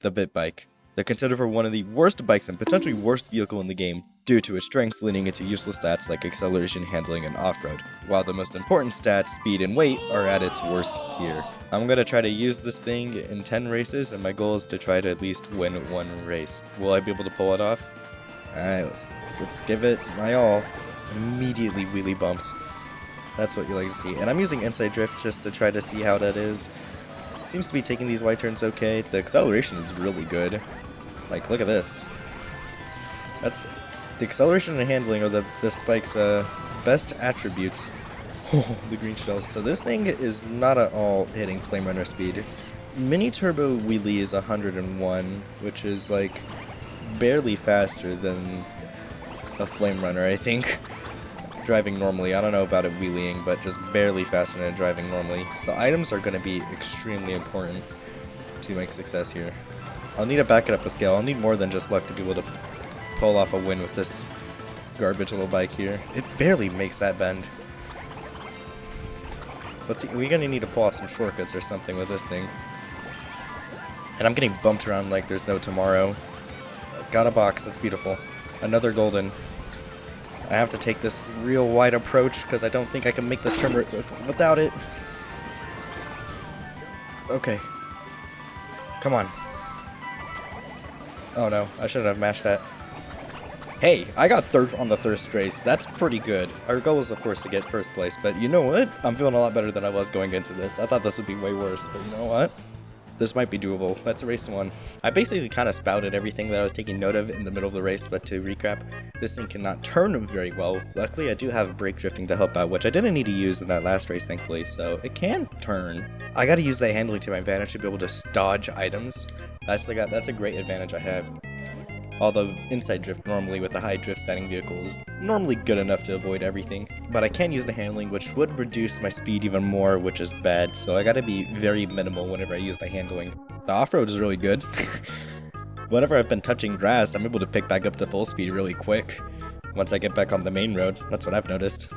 the Bit Bike. They're considered for one of the worst bikes and potentially worst vehicle in the game due to its strengths leaning into useless stats like acceleration, handling, and off-road, while the most important stats, speed and weight, are at its worst here. I'm gonna try to use this thing in 10 races, and my goal is to try to at least win one race. Will I be able to pull it off? Alright, let's give it my all. Immediately wheelie bumped. That's what you like to see. And I'm using inside drift just to try to see how that is. It seems to be taking these wide turns okay. The acceleration is really good. Like, look at this. That's the acceleration and handling are this bike's best attributes. Oh, the green shells. So this thing is not at all hitting Flame Runner speed. Mini turbo wheelie is 101, which is like barely faster than a Flame Runner, I think. Driving normally, I don't know about it wheeling, but just barely faster than driving normally. So items are going to be extremely important to make success here. I'll need to back it up a scale. I'll need more than just luck to be able to pull off a win with this garbage little bike here. It barely makes that bend. Let's see, we're going to need to pull off some shortcuts or something with this thing. And I'm getting bumped around like there's no tomorrow. Got a box, that's beautiful. Another golden. I have to take this real wide approach because I don't think I can make this turn without it. Okay. Come on. Oh no, I shouldn't have mashed that. Hey, I got third on the first race. That's pretty good. Our goal is, of course, to get first place, but you know what? I'm feeling a lot better than I was going into this. I thought this would be way worse, but you know what? This might be doable. That's race 1. I basically kind of spouted everything that I was taking note of in the middle of the race, but to recap, this thing cannot turn very well. Luckily, I do have brake drifting to help out, which I didn't need to use in that last race, thankfully, so it can turn. I gotta use that handling to my advantage to be able to dodge items. That's a great advantage I have. Although inside drift normally with the high drift standing vehicle is normally good enough to avoid everything. But I can use the handling, which would reduce my speed even more, which is bad. So I gotta be very minimal whenever I use the handling. The off-road is really good. Whenever I've been touching grass, I'm able to pick back up to full speed really quick. Once I get back on the main road, that's what I've noticed.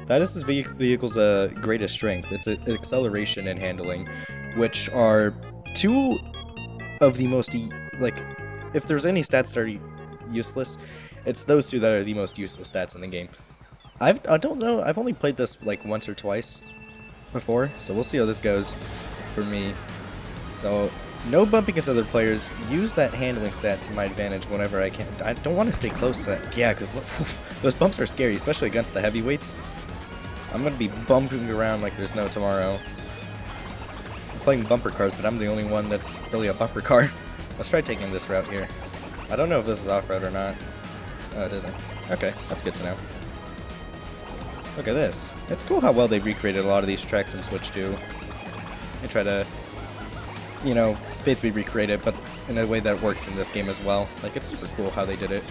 That is this vehicle's greatest strength. It's acceleration and handling, which are two of the most, like, if there's any stats that are useless, it's those two that are the most useless stats in the game. I don't know, I've only played this like once or twice before, so we'll see how this goes for me. So, no bumping into other players, use that handling stat to my advantage whenever I can. I don't want to stay close to that, yeah, because those bumps are scary, especially against the heavyweights. I'm going to be bumping around like there's no tomorrow. I'm playing bumper cars, but I'm the only one that's really a bumper car. Let's try taking this route here. I don't know if this is off-road or not. Oh, it isn't. Okay, that's good to know. Look at this. It's cool how well they recreated a lot of these tracks in Switch 2. They try to, you know, faithfully recreate it, but in a way that works in this game as well. Like, it's super cool how they did it.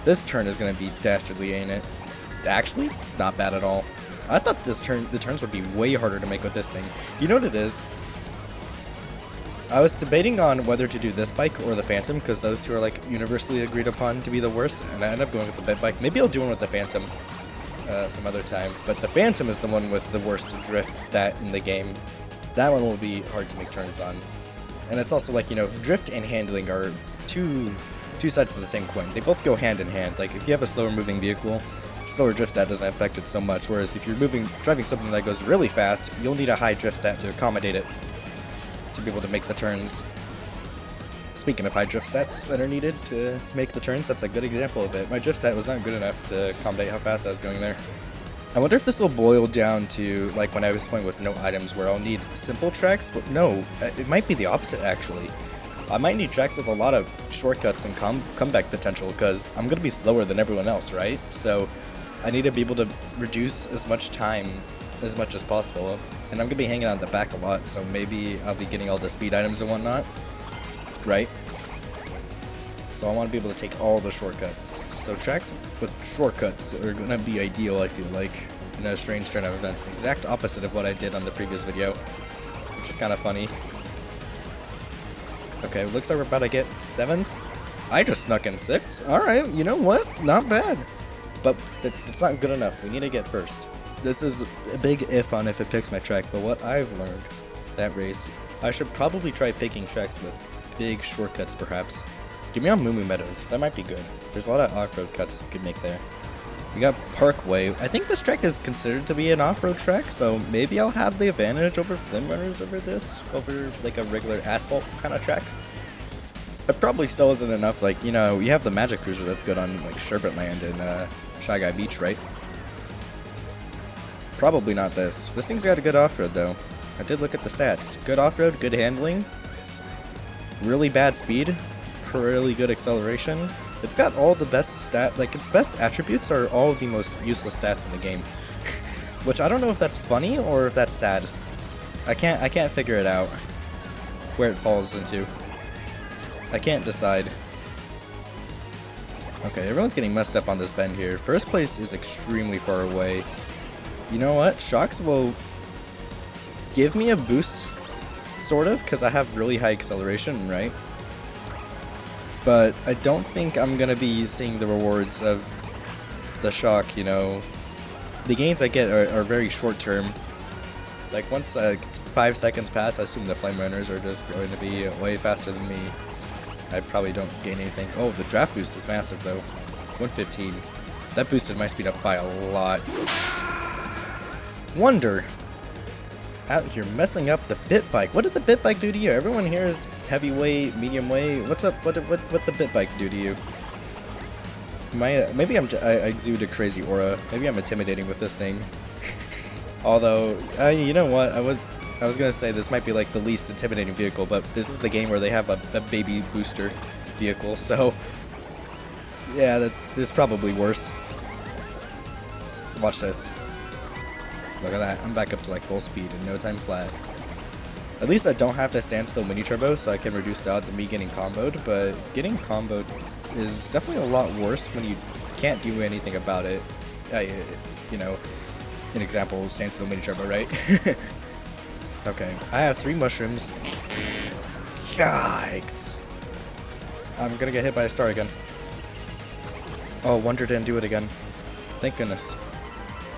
This turn is going to be dastardly, ain't it? Actually, not bad at all. I thought the turns would be way harder to make with this thing. You know what it is? I was debating on whether to do this bike or the Phantom, because those two are like universally agreed upon to be the worst, and I ended up going with the Bit Bike. Maybe I'll do one with the Phantom some other time, but the Phantom is the one with the worst drift stat in the game. That one will be hard to make turns on. And it's also like, you know, drift and handling are two sides of the same coin. They both go hand in hand. Like, if you have a slower moving vehicle, slower drift stat doesn't affect it so much, whereas if you're driving something that goes really fast, you'll need a high drift stat to accommodate it, to be able to make the turns. Speaking of high drift stats that are needed to make the turns, that's a good example of it. My drift stat was not good enough to accommodate how fast I was going there. I wonder if this will boil down to like when I was playing with no items where I'll need simple tracks, but no, it might be the opposite actually. I might need tracks with a lot of shortcuts and comeback potential because I'm going to be slower than everyone else, right? So I need to be able to reduce as much time as much as possible, and I'm gonna be hanging out the back a lot, so maybe I'll be getting all the speed items and whatnot, right? So I want to be able to take all the shortcuts. So tracks with shortcuts are gonna be ideal, I feel like, in a strange turn of events. The exact opposite of what I did on the previous video, which is kind of funny. Okay, looks like we're about to get 7th. I just snuck in 6th. Alright, you know what? Not bad. But it's not good enough. We need to get first. This is a big if on if it picks my track, but what I've learned that race, I should probably try picking tracks with big shortcuts, perhaps. Give me on Moo Moo Meadows. That might be good. There's a lot of off-road cuts you could make there. We got Parkway. I think this track is considered to be an off-road track, so maybe I'll have the advantage over Flame Runners over this, over like a regular asphalt kind of track. It probably still isn't enough. Like, you know, you have the Magic Cruiser that's good on like Sherbet Land and Shy Guy Beach, right? Probably not this. This thing's got a good off-road though. I did look at the stats. Good off-road, good handling, really bad speed, really good acceleration. It's got all the best like its best attributes are all the most useless stats in the game. Which I don't know if that's funny or if that's sad. I can't figure it out where it falls into. I can't decide. Okay, everyone's getting messed up on this bend here. First place is extremely far away. You know what? Shocks will give me a boost, sort of, because I have really high acceleration, right? But I don't think I'm going to be seeing the rewards of the shock, you know. The gains I get are very short term. Like once 5 seconds pass, I assume the Flame Runners are just going to be way faster than me. I probably don't gain anything. Oh, the draft boost is massive though. 115. That boosted my speed up by a lot. Wonder. Out here messing up the bit bike. What did the bit bike do to you? Everyone here is heavyweight, medium weight. What's up? What the bit bike do to you? Maybe I exude a crazy aura. Maybe I'm intimidating with this thing. Although, you know what? I was gonna say this might be like the least intimidating vehicle, but this is the game where they have a baby booster vehicle, so yeah, there's probably worse. Watch this. Look at that. I'm back up to like full speed in no time flat. At least I don't have to stand still mini turbo, so I can reduce the odds of me getting comboed, but getting comboed is definitely a lot worse when you can't do anything about it. You know, an example, stand still mini turbo, right? Okay, I have 3 mushrooms. Yikes. I'm gonna get hit by a star again. Oh, Wonder didn't do it again. Thank goodness.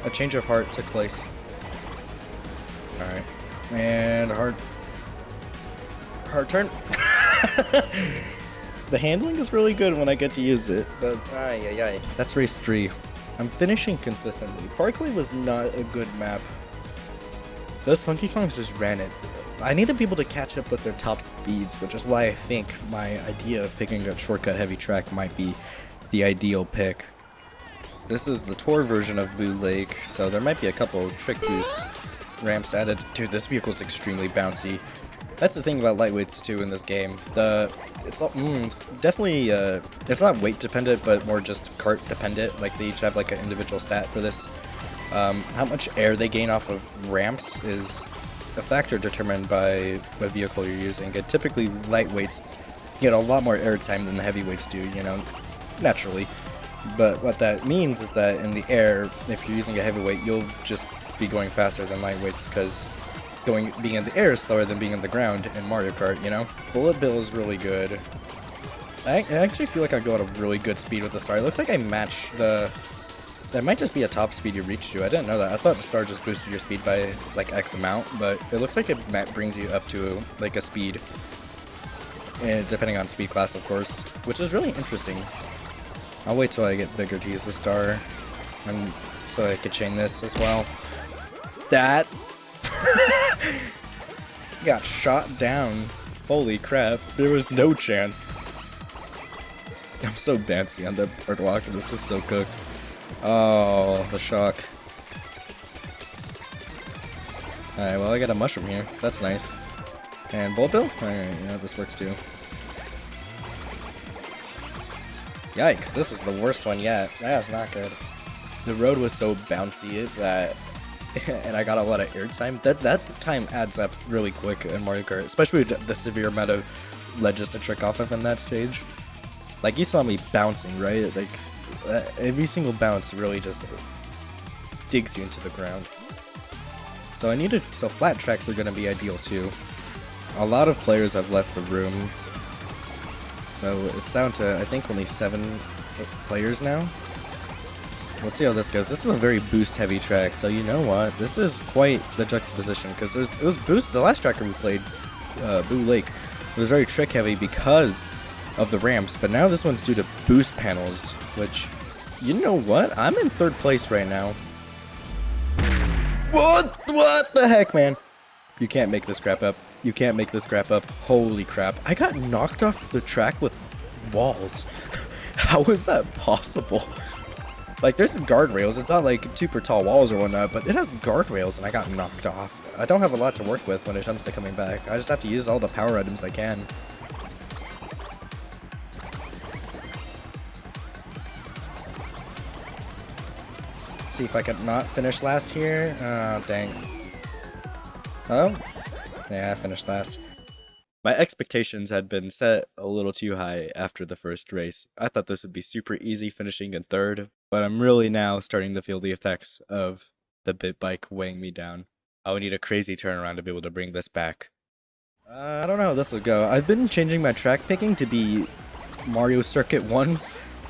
A change of heart took place. Alright. And hard turn. The handling is really good when I get to use it, but that's race 3. I'm finishing consistently. Parkway was not a good map. Those Funky Kongs just ran it. I needed people to catch up with their top speeds, which is why I think my idea of picking a shortcut heavy track might be the ideal pick. This is the tour version of Blue Lake, so there might be a couple trick boost ramps added. Dude, this vehicle is extremely bouncy. That's the thing about lightweights too in this game. It's definitely it's not weight dependent, but more just kart dependent. Like they each have like an individual stat for this. How much air they gain off of ramps is a factor determined by what vehicle you're using. And typically lightweights get a lot more air time than the heavyweights do, you know, naturally. But what that means is that in the air, if you're using a heavyweight, you'll just be going faster than lightweights because being in the air is slower than being on the ground in Mario Kart, you know? Bullet Bill is really good. I actually feel like I go at a really good speed with the star. It looks like I match the... That might just be a top speed you reach to. I didn't know that. I thought the star just boosted your speed by like X amount, but it looks like it brings you up to like a speed. And depending on speed class, of course, which is really interesting. I'll wait till I get bigger to use the star, and so I could chain this as well. That got shot down. Holy crap! There was no chance. I'm so bouncy on the birdwalk. This is so cooked. Oh, the shock. Alright, well I got a mushroom here, so that's nice. And bullet bill? Alright, yeah, this works too. Yikes, this is the worst one yet. That's not good. The road was so bouncy that, and I got a lot of airtime. That time adds up really quick in Mario Kart, especially with the severe amount of ledges to trick off of in that stage. Like you saw me bouncing, right? Like every single bounce really just digs you into the ground. So so flat tracks are going to be ideal too. A lot of players have left the room. So it's down to, I think, only 7 players now. We'll see how this goes. This is a very boost-heavy track, so you know what? This is quite the juxtaposition, because it was boost. The last tracker we played, Blue Lake, It was very trick heavy because of the ramps, but now this one's due to boost panels, which, you know what? I'm in 3rd place right now. What the heck, man? You can't make this crap up. You can't make this crap up. Holy crap. I got knocked off the track with walls. How is that possible? Like, there's guardrails. It's not like super tall walls or whatnot, but it has guardrails and I got knocked off. I don't have a lot to work with when it comes to coming back. I just have to use all the power items I can. See if I could not finish last here. Oh, dang. Oh, yeah, I finished last. My expectations had been set a little too high after the first race. I thought this would be super easy finishing in 3rd, but I'm really now starting to feel the effects of the bit bike weighing me down. I would need a crazy turnaround to be able to bring this back. I don't know how this will go. I've been changing my track picking to be Mario Circuit 1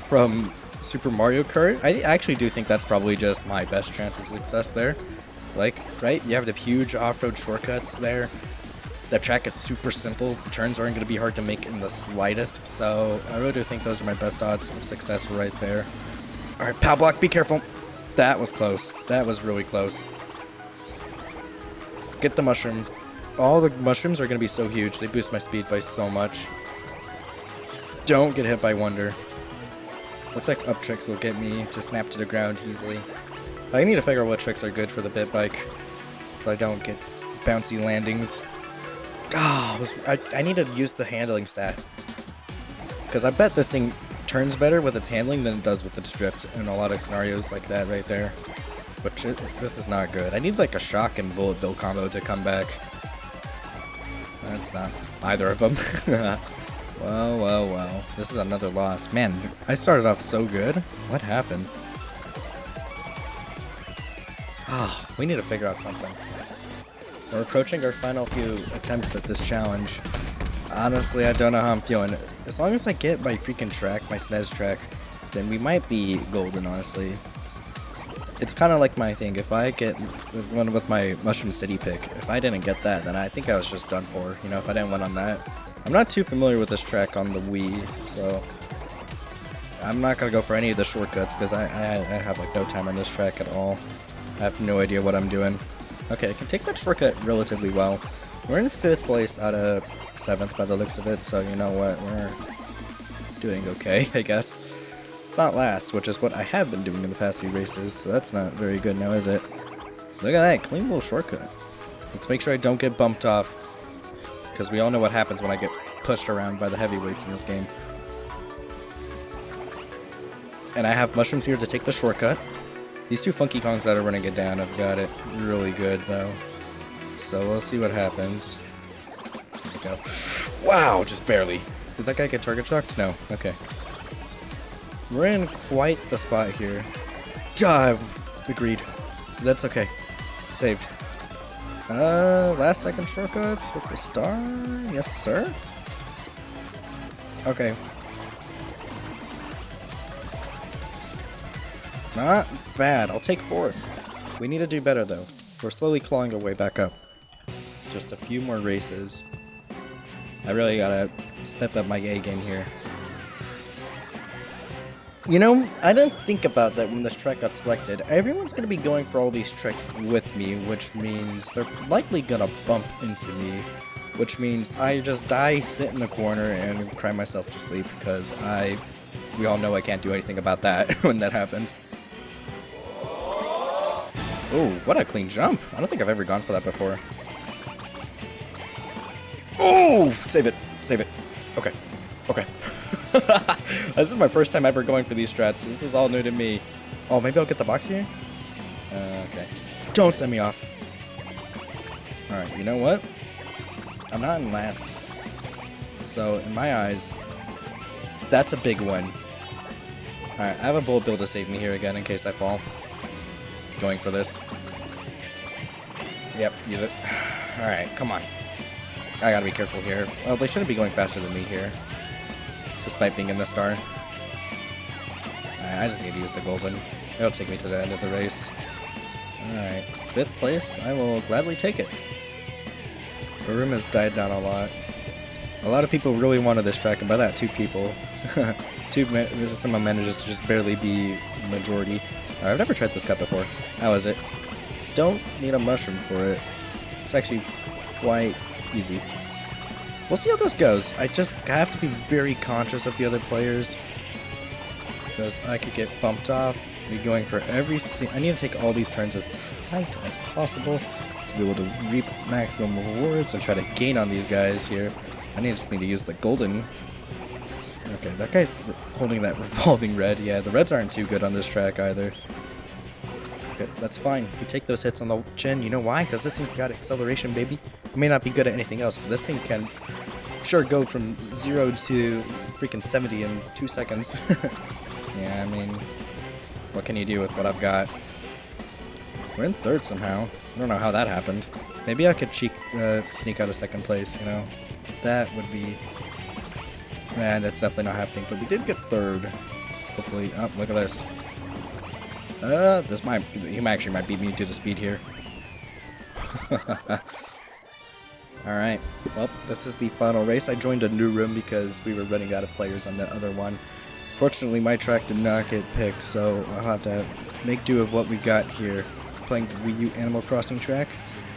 from Super Mario Kart. I actually do think that's probably just my best chance of success there. Like, right? You have the huge off-road shortcuts there. The track is super simple. The turns aren't going to be hard to make in the slightest. So I really do think those are my best odds of success right there. Alright, pow block, be careful. That was close. That was really close. Get the mushroom. All the mushrooms are going to be so huge. They boost my speed by so much. Don't get hit by Wonder. Looks like up tricks will get me to snap to the ground easily. I need to figure out what tricks are good for the bit bike so I don't get bouncy landings. I need to use the handling stat. Because I bet this thing turns better with its handling than it does with its drift in a lot of scenarios like that right there. But this is not good. I need like a shock and bullet bill combo to come back. That's not either of them. Well. This is another loss. Man, I started off so good. What happened? We need to figure out something. We're approaching our final few attempts at this challenge. Honestly, I don't know how I'm feeling. As long as I get my freaking track, my SNES track, then we might be golden, honestly. It's kind of like my thing. If I get one with my Mushroom City pick, if I didn't get that, then I think I was just done for. You know, if I didn't win on that. I'm not too familiar with this track on the Wii, so I'm not going to go for any of the shortcuts because I have like no time on this track at all. I have no idea what I'm doing. Okay, I can take that shortcut relatively well. We're in 5th place out of 7th by the looks of it, so you know what, we're doing okay, I guess. It's not last, which is what I have been doing in the past few races, so that's not very good now, is it? Look at that, clean little shortcut. Let's make sure I don't get bumped off, because we all know what happens when I get pushed around by the heavyweights in this game. And I have mushrooms here to take the shortcut. These two Funky Kongs that are running it down have got it really good, though. So we'll see what happens. There we go. Wow, just barely. Did that guy get target shocked? No. Okay. We're in quite the spot here. Agreed. That's okay. Saved. Last second shortcuts with the star? Yes, sir? Okay. Not bad. I'll take 4th. We need to do better, though. We're slowly clawing our way back up. Just a few more races. I really gotta step up my A game here. You know, I didn't think about that when this track got selected. Everyone's gonna be going for all these tricks with me, which means they're likely gonna bump into me. Which means I just die, sit in the corner, and cry myself to sleep because we all know I can't do anything about that when that happens. Oh, what a clean jump. I don't think I've ever gone for that before. Oh, save it. Save it. Okay. Okay. This is my first time ever going for these strats. This is all new to me. Oh, maybe I'll get the box here? Okay. Don't send me off. Alright, you know what? I'm not in last. So, in my eyes, that's a big win. Alright, I have a bullet bill to save me here again in case I fall. Going for this. Yep, use it. Alright, come on. I gotta be careful here. Well, they shouldn't be going faster than me here. Despite being in the star. Alright, I just need to use the golden. It'll take me to the end of the race. Alright, 5th place. I will gladly take it. The room has died down a lot. A lot of people really wanted this track, and by that, 2 people. Someone manages to just barely be majority. I've never tried this cut before. How is it? Don't need a mushroom for it. It's actually quite easy. We'll see how this goes. I have to be very conscious of the other players, because I could get bumped off. Be going for every I need to take all these turns as tight as possible to be able to reap maximum rewards and try to gain on these guys here. I just need to use the golden. Okay, that guy's holding that revolving red. Yeah, the reds aren't too good on this track either. Okay, that's fine. You take those hits on the chin. You know why? Because this thing's got acceleration, baby. It may not be good at anything else, but this thing can sure go from 0 to freaking 70 in 2 seconds. Yeah, I mean, what can you do with what I've got? We're in 3rd somehow. I don't know how that happened. Maybe I could sneak out of 2nd place, you know? That would be... Man, that's definitely not happening, but we did get 3rd. Hopefully... Oh, look at this. He actually might beat me to the speed here. Alright, well, this is the final race. I joined a new room because we were running out of players on the other one. Fortunately, my track did not get picked, so I'll have to make do of what we got here. Playing the Wii U Animal Crossing track.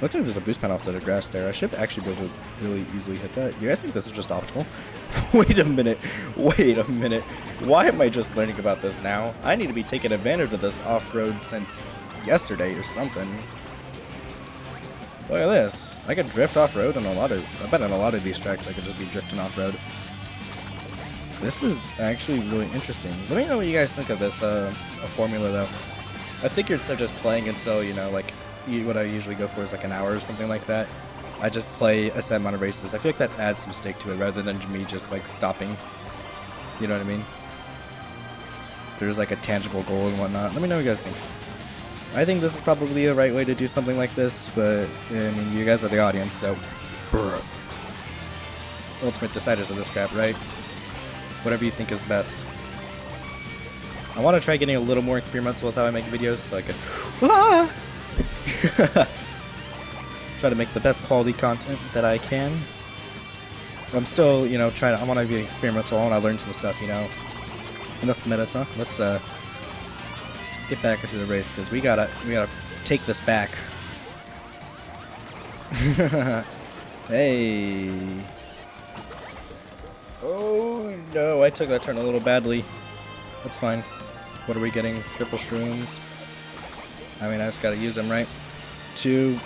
Looks like there's a boost panel off to the grass there. I should actually be able to really easily hit that. You guys think this is just optimal? Wait a minute. Wait a minute. Why am I just learning about this now? I need to be taking advantage of this off-road since yesterday or something. Look at this. I could drift off-road on I bet on a lot of these tracks I could just be drifting off-road. This is actually really interesting. Let me know what you guys think of this formula though. I figured instead of just playing until, you know, like what I usually go for is like an hour or something like that. I just play a set amount of races. I feel like that adds some stake to it rather than me just like stopping. You know what I mean? There's like a tangible goal and whatnot. Let me know what you guys think. I think this is probably the right way to do something like this, but I mean, you guys are the audience, so ultimate deciders of this crap, right? Whatever you think is best. I want to try getting a little more experimental with how I make videos so I could try to make the best quality content that I can. I'm still, you know, I want to be experimental. I want to learn some stuff, you know. Enough meta talk. Let's get back into the race because we gotta take this back. Hey. Oh no, I took that turn a little badly. That's fine. What are we getting? Triple shrooms. I mean, I just gotta use them, right? 2,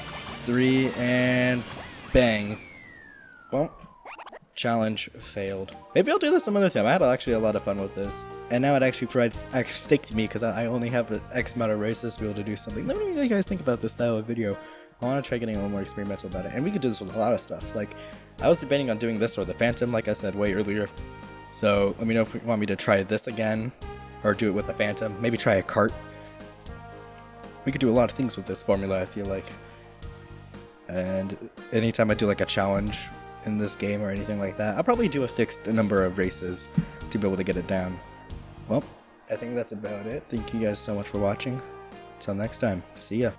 3, and bang. Well, challenge failed. Maybe I'll do this some other time. I had actually a lot of fun with this. And now it actually provides stake to me because I only have an X amount of races to be able to do something. Let me know what you guys think about this style of video. I want to try getting a little more experimental about it. And we could do this with a lot of stuff. Like, I was debating on doing this or the Phantom, like I said way earlier. So let me know if you want me to try this again or do it with the Phantom. Maybe try a Kart. We could do a lot of things with this formula, I feel like. And anytime I do like a challenge in this game or anything like that, I'll probably do a fixed number of races to be able to get it down. Well, I think that's about it. Thank you guys so much for watching. Until next time, see ya.